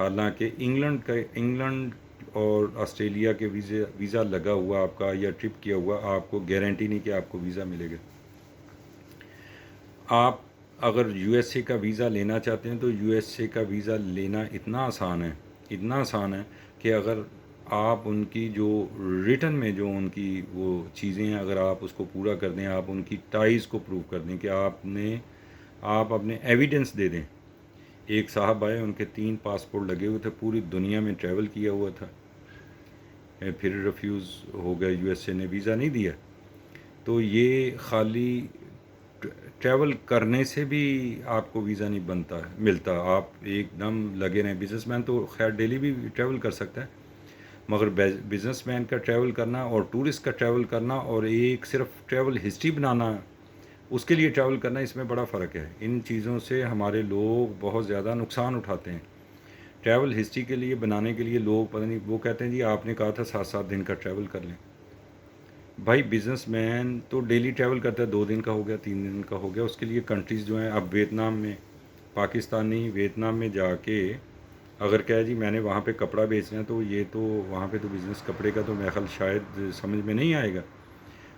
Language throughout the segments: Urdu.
حالانکہ انگلینڈ اور آسٹریلیا کے ویزا لگا ہوا آپ کا یا ٹرپ کیا ہوا، آپ کو گارنٹی نہیں کہ آپ کو ویزا ملے گا۔ آپ اگر یو ایس اے کا ویزا لینا چاہتے ہیں تو یو ایس اے کا ویزا لینا اتنا آسان ہے کہ اگر آپ ان کی جو ریٹن میں جو ان کی وہ چیزیں ہیں، اگر آپ اس کو پورا کر دیں، آپ ان کی ٹائز کو پروو کر دیں کہ آپ اپنے ایویڈنس دے دیں۔ ایک صاحب آئے، ان کے 3 پاسپورٹ لگے ہوئے تھے، پوری دنیا میں ٹریول کیا ہوا تھا، پھر ریفیوز ہو گیا، یو ایس اے نے ویزا نہیں دیا۔ تو یہ خالی ٹریول کرنے سے بھی آپ کو ویزا نہیں ملتا، آپ ایک دم لگے رہیں۔ بزنس مین تو خیر ڈیلی بھی ٹریول کر سکتا ہے، مگر بزنس مین کا ٹریول کرنا اور ٹورسٹ کا ٹریول کرنا اور ایک صرف ٹریول ہسٹری بنانا، اس کے لیے ٹریول کرنا، اس میں بڑا فرق ہے۔ ان چیزوں سے ہمارے لوگ بہت زیادہ نقصان اٹھاتے ہیں۔ ٹریول ہسٹری کے لیے بنانے کے لیے لوگ پتہ نہیں، وہ کہتے ہیں جی آپ نے کہا تھا 7 دن کا ٹریول کر لیں۔ بھائی بزنس مین تو ڈیلی ٹریول کرتا ہے، 2 دن کا ہو گیا، 3 دن کا ہو گیا، اس کے لیے کنٹریز جو ہیں، اب ویتنام میں، پاکستان نہیں، ویتنام میں جا کے اگر کہے جی میں نے وہاں پہ کپڑا بیچنا ہے، تو یہ تو وہاں پہ تو بزنس کپڑے کا تو میرا خیال شاید سمجھ میں نہیں آئے گا۔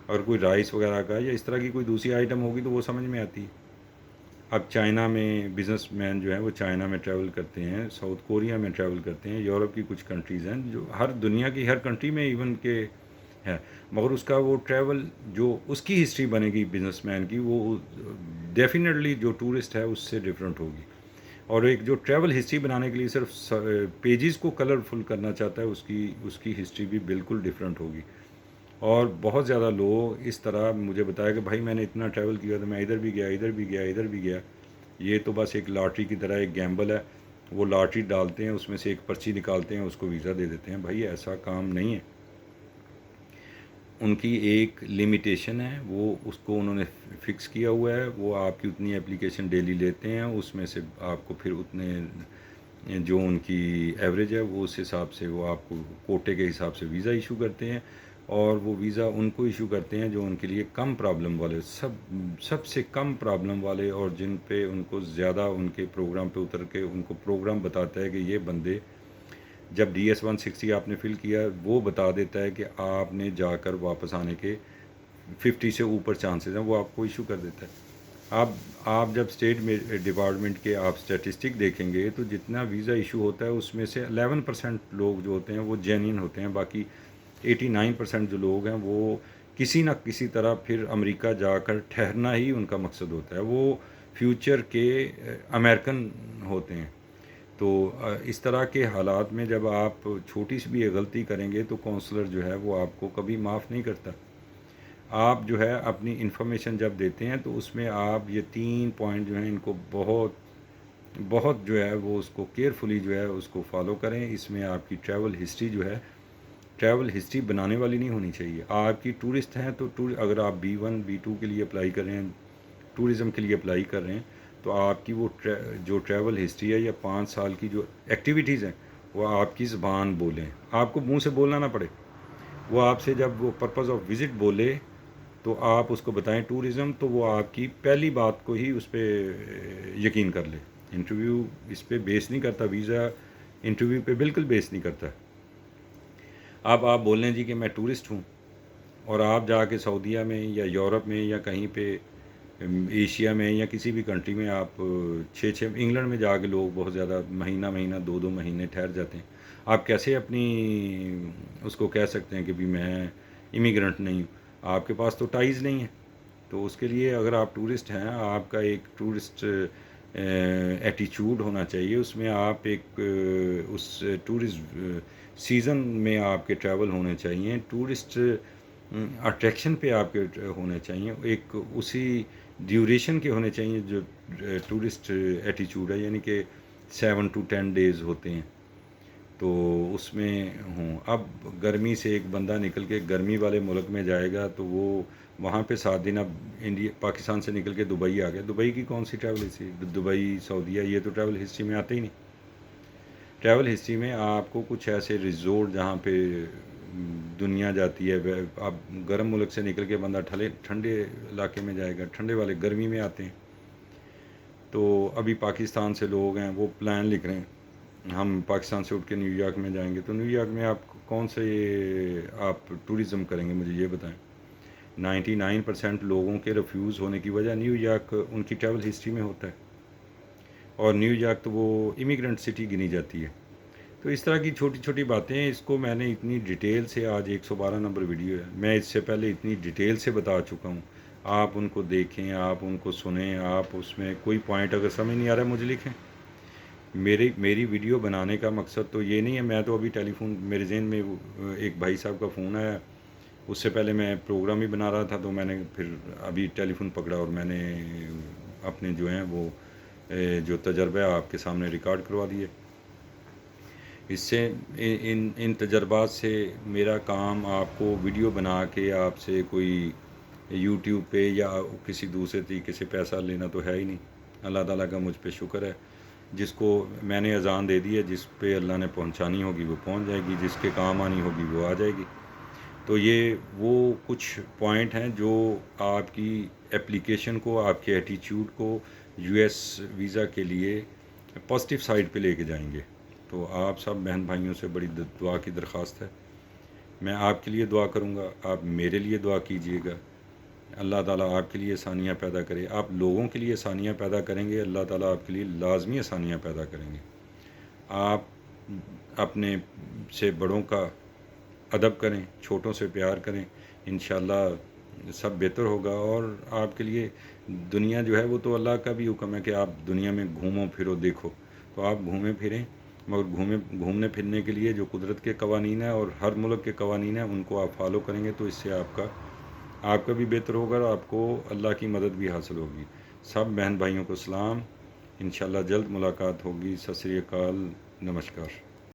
اگر کوئی رائس وغیرہ کا یا اس طرح کی کوئی دوسری آئٹم ہوگی تو وہ سمجھ میں آتی ہے۔ اب چائنا میں بزنس مین جو ہیں وہ چائنا میں ٹریول کرتے ہیں، ساؤتھ کوریا میں ٹریول کرتے ہیں، یورپ کی کچھ کنٹریز ہیں جو دنیا کی ہر کنٹری میں ایون کہ ہے، مگر اس کا وہ ٹریول جو اس کی ہسٹری بنے گی بزنس مین کی، وہ ڈیفینیٹلی جو ٹورسٹ ہے اس سے ڈفرینٹ ہوگی۔ اور ایک جو ٹریول ہسٹری بنانے کے لیے صرف پیجز کو کلرفل کرنا چاہتا ہے، اس کی ہسٹری بھی بالکل ڈفرینٹ ہوگی۔ اور بہت زیادہ لوگ اس طرح مجھے بتایا کہ بھائی میں نے اتنا ٹریول کیا تھا، میں ادھر بھی گیا، ادھر بھی گیا، ادھر بھی گیا۔ یہ تو بس ایک لاٹری کی طرح ایک گیمبل ہے، وہ لاٹری ڈالتے ہیں، اس میں سے ایک پرچی نکالتے ہیں، اس کو ویزا دے دیتے ہیں۔ بھائی ایسا کام نہیں ہے، ان کی ایک لمیٹیشن ہے، وہ اس کو انہوں نے فکس کیا ہوا ہے، وہ آپ کی اتنی اپلیکیشن ڈیلی لیتے ہیں، اس میں سے آپ کو پھر اتنے جو ان کی ایوریج ہے وہ اس حساب سے وہ آپ کو کوٹے کے حساب سے ویزا ایشو کرتے ہیں، اور وہ ویزا ان کو ایشو کرتے ہیں جو ان کے لیے کم پرابلم والے، سب سے کم پرابلم والے، اور جن پہ ان کو زیادہ ان کے پروگرام پہ اتر کے ان کو پروگرام بتاتا ہے کہ یہ بندے جب ڈی ایس 160 آپ نے فل کیا، وہ بتا دیتا ہے کہ آپ نے جا کر واپس آنے کے 50 سے اوپر چانسز ہیں، وہ آپ کو ایشو کر دیتا ہے۔ آپ جب اسٹیٹ ڈپارٹمنٹ کے آپ اسٹیٹسٹک دیکھیں گے تو جتنا ویزا ایشو ہوتا ہے اس میں سے 11% لوگ جو ہوتے ہیں وہ جینین ہوتے ہیں، باقی 89% جو لوگ ہیں وہ کسی نہ کسی طرح پھر امریکہ جا کر ٹھہرنا ہی ان کا مقصد ہوتا ہے، وہ فیوچر کے امریکن ہوتے ہیں۔ تو اس طرح کے حالات میں جب آپ چھوٹی سی بھی غلطی کریں گے تو کونسلر جو ہے وہ آپ کو کبھی معاف نہیں کرتا۔ آپ جو ہے اپنی انفارمیشن جب دیتے ہیں تو اس میں آپ یہ 3 پوائنٹ جو ہیں ان کو بہت جو ہے وہ اس کو کیئرفلی جو ہے اس کو فالو کریں۔ اس میں آپ کی ٹریول ہسٹری جو ہے، ٹریول ہسٹری بنانے والی نہیں ہونی چاہیے۔ آپ کی ٹورسٹ ہیں تو اگر آپ B1 B2 کے لیے اپلائی کر رہے ہیں، ٹورزم کے لیے اپلائی کر رہے ہیں، تو آپ کی وہ جو ٹریول ہسٹری ہے یا 5 سال کی جو ایکٹیویٹیز ہیں وہ آپ کی زبان بولیں، آپ کو منہ سے بولنا نہ پڑے، وہ آپ سے جب وہ پرپز آف وزٹ بولے تو آپ اس کو بتائیں ٹورزم، تو وہ آپ کی پہلی بات کو ہی اس پہ یقین کر لے۔ انٹرویو اس پہ بیس نہیں کرتا، ویزا انٹرویو پہ بالکل بیس نہیں کرتا۔ اب آپ بول لیں جی کہ میں ٹورسٹ ہوں، اور آپ جا کے سعودیہ میں یا یورپ میں یا کہیں پہ ایشیا میں یا کسی بھی کنٹری میں آپ 6 انگلینڈ میں جا کے لوگ بہت زیادہ مہینہ 2 مہینے ٹھہر جاتے ہیں، آپ کیسے اپنی اس کو کہہ سکتے ہیں کہ بھی میں امیگرنٹ نہیں ہوں؟ آپ کے پاس تو ٹائز نہیں ہے۔ تو اس کے لیے اگر آپ ٹورسٹ ہیں، آپ کا ایک ٹورسٹ ایٹیچیوڈ ہونا چاہیے، اس میں آپ ایک اس ٹورسٹ سیزن میں آپ کے ٹریول ہونے چاہیے، ٹورسٹ اٹریکشن پہ آپ کے ہونے چاہیے، ایک اسی ڈیوریشن کے ہونے چاہیے جو ٹورسٹ ایٹیچیوڈ ہے، یعنی کہ 7 to 10 days ہوتے ہیں، تو اس میں ہوں۔ اب گرمی سے ایک بندہ نکل کے گرمی والے ملک میں جائے گا تو وہ وہاں پہ 7 دن، اب پاکستان سے نکل کے دبئی آ گیا، دبئی کی کون سی ٹریول ہسٹری؟ دبئی سعودیہ یہ تو ٹریول ہسٹری میں آتے ہی نہیں۔ ٹریول ہسٹری میں آپ کو کچھ ایسے ریزورٹ جہاں پہ دنیا جاتی ہے، اب گرم ملک سے نکل کے بندہ ٹھنڈے علاقے میں جائے گا، ٹھنڈے والے گرمی میں آتے ہیں۔ تو ابھی پاکستان سے لوگ ہیں وہ پلان لکھ رہے ہیں ہم پاکستان سے اٹھ کے نیو یارک میں جائیں گے تو نیو یارک میں آپ کون سے آپ ٹورزم کریں گے، مجھے یہ بتائیں۔ 99% لوگوں کے ریفیوز ہونے کی وجہ نیو یارک ان کی ٹریول ہسٹری میں ہوتا ہے، اور نیو یارک تو وہ امیگرنٹ سٹی گنی جاتی ہے۔ تو اس طرح کی چھوٹی چھوٹی باتیں ہیں، اس کو میں نے اتنی ڈیٹیل سے، آج 112 نمبر ویڈیو ہے، میں اس سے پہلے اتنی ڈیٹیل سے بتا چکا ہوں، آپ ان کو دیکھیں، آپ ان کو سنیں، آپ اس میں کوئی پوائنٹ اگر سمجھ نہیں آ رہا ہے مجھے لکھیں۔ میری ویڈیو بنانے کا مقصد تو یہ نہیں ہے، میں تو ابھی ٹیلی فون میرے ذہن میں ایک بھائی صاحب کا فون آیا، اس سے پہلے میں پروگرام ہی بنا رہا تھا، تو میں نے پھر ابھی ٹیلی فون پکڑا اور میں نے اپنے جو ہیں وہ جو تجربہ آپ کے سامنے ریکارڈ کروا دیے۔ اس سے ان تجربات سے میرا کام آپ کو ویڈیو بنا کے آپ سے کوئی یوٹیوب پہ یا کسی دوسرے طریقے سے پیسہ لینا تو ہے ہی نہیں۔ اللہ تعالیٰ کا مجھ پہ شکر ہے، جس کو میں نے اذان دے دی ہے، جس پہ اللہ نے پہنچانی ہوگی وہ پہنچ جائے گی، جس کے کام آنی ہوگی وہ آ جائے گی۔ تو یہ وہ کچھ پوائنٹ ہیں جو آپ کی اپلیکیشن کو، آپ کے ایٹیچیوڈ کو یو ایس ویزا کے لیے پازیٹیو سائڈ پہ لے کے جائیں گے۔ تو آپ سب بہن بھائیوں سے بڑی دعا کی درخواست ہے، میں آپ کے لیے دعا کروں گا، آپ میرے لیے دعا کیجئے گا۔ اللہ تعالیٰ آپ کے لیے آسانیاں پیدا کرے، آپ لوگوں کے لیے آسانیاں پیدا کریں گے، اللہ تعالیٰ آپ کے لیے لازمی آسانیاں پیدا کریں گے۔ آپ اپنے سے بڑوں کا ادب کریں، چھوٹوں سے پیار کریں، انشاءاللہ سب بہتر ہوگا۔ اور آپ کے لیے دنیا جو ہے وہ تو اللہ کا بھی حکم ہے کہ آپ دنیا میں گھومو پھرو دیکھو، تو آپ گھومیں پھریں، مگر گھومنے پھرنے کے لیے جو قدرت کے قوانین ہیں اور ہر ملک کے قوانین ہیں ان کو آپ فالو کریں گے، تو اس سے آپ کا بھی بہتر ہوگا اور آپ کو اللہ کی مدد بھی حاصل ہوگی۔ سب بہن بھائیوں کو سلام، انشاءاللہ جلد ملاقات ہوگی۔ ست سری اکال، نمسکار۔